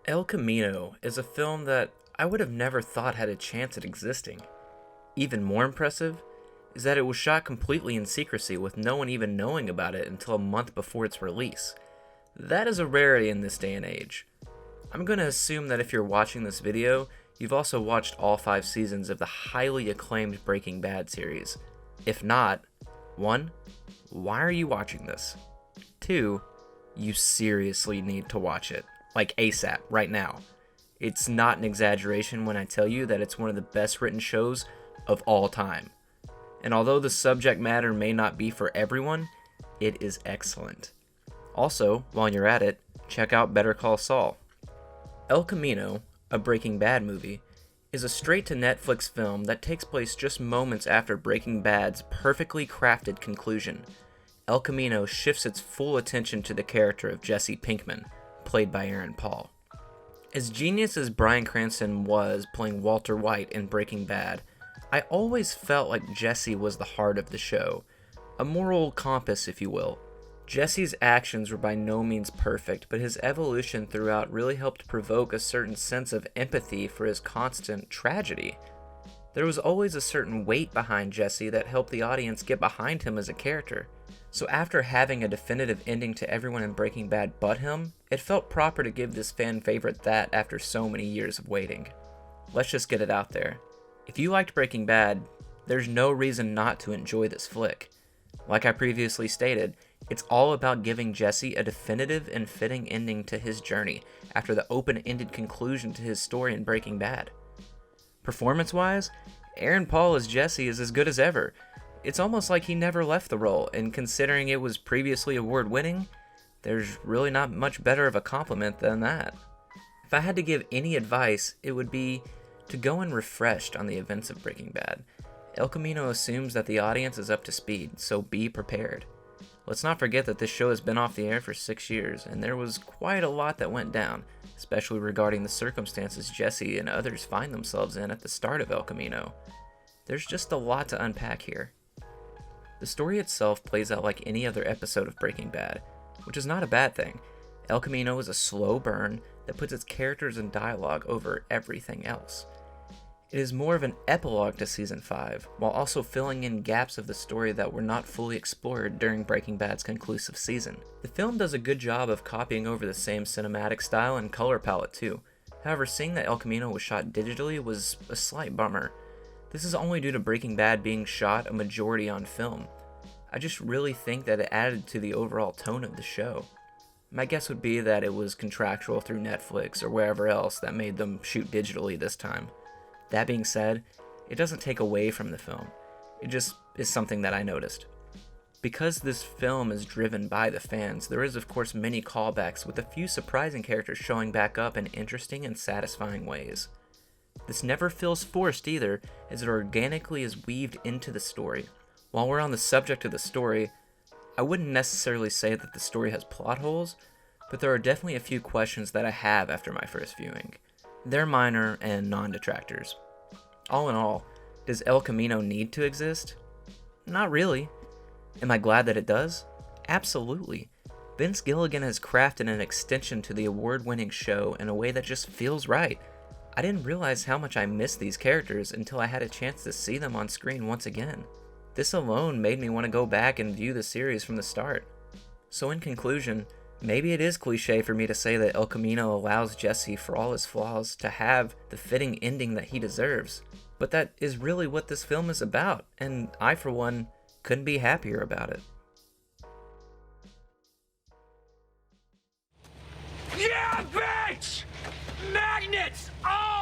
El Camino is a film that I would have never thought had a chance at existing. Even more impressive is that it was shot completely in secrecy with no one even knowing about it until a month before its release. That is a rarity in this day and age. I'm going to assume that if you're watching this video, you've also watched all 5 seasons of the highly acclaimed Breaking Bad series. If not, 1. Why are you watching this? 2. You seriously need to watch it. Like ASAP, right now. It's not an exaggeration when I tell you that it's one of the best written shows of all time. And although the subject matter may not be for everyone, it is excellent. Also, while you're at it, check out Better Call Saul. El Camino, a Breaking Bad movie, is a straight-to-Netflix film that takes place just moments after Breaking Bad's perfectly crafted conclusion. El Camino shifts its full attention to the character of Jesse Pinkman, played by Aaron Paul. As genius as Bryan Cranston was playing Walter White in Breaking Bad, I always felt like Jesse was the heart of the show, a moral compass, if you will. Jesse's actions were by no means perfect, but his evolution throughout really helped provoke a certain sense of empathy for his constant tragedy. There was always a certain weight behind Jesse that helped the audience get behind him as a character. So after having a definitive ending to everyone in Breaking Bad but him, it felt proper to give this fan favorite that after so many years of waiting. Let's just get it out there. If you liked Breaking Bad, there's no reason not to enjoy this flick. Like I previously stated, it's all about giving Jesse a definitive and fitting ending to his journey after the open-ended conclusion to his story in Breaking Bad. Performance-wise, Aaron Paul as Jesse is as good as ever. It's almost like he never left the role, and considering it was previously award-winning, there's really not much better of a compliment than that. If I had to give any advice, it would be to go in refreshed on the events of Breaking Bad. El Camino assumes that the audience is up to speed, so be prepared. Let's not forget that this show has been off the air for 6 years, and there was quite a lot that went down, especially regarding the circumstances Jesse and others find themselves in at the start of El Camino. There's just a lot to unpack here. The story itself plays out like any other episode of Breaking Bad, which is not a bad thing. El Camino is a slow burn that puts its characters and dialogue over everything else. It is more of an epilogue to Season 5, while also filling in gaps of the story that were not fully explored during Breaking Bad's conclusive season. The film does a good job of copying over the same cinematic style and color palette too. However, seeing that El Camino was shot digitally was a slight bummer. This is only due to Breaking Bad being shot a majority on film. I just really think that it added to the overall tone of the show. My guess would be that it was contractual through Netflix or wherever else that made them shoot digitally this time. That being said, it doesn't take away from the film. It just is something that I noticed. Because this film is driven by the fans, there is of course many callbacks with a few surprising characters showing back up in interesting and satisfying ways. This never feels forced either, as it organically is weaved into the story. While we're on the subject of the story, I wouldn't necessarily say that the story has plot holes, but there are definitely a few questions that I have after my first viewing. They're minor and non-detractors. All in all, does El Camino need to exist? Not really. Am I glad that it does? Absolutely. Vince Gilligan has crafted an extension to the award-winning show in a way that just feels right. I didn't realize how much I missed these characters until I had a chance to see them on screen once again. This alone made me want to go back and view the series from the start. So in conclusion, maybe it is cliche for me to say that El Camino allows Jesse, for all his flaws, to have the fitting ending that he deserves. But that is really what this film is about, and I, for one, couldn't be happier about it. Yeah, bitch! Magnets! Oh!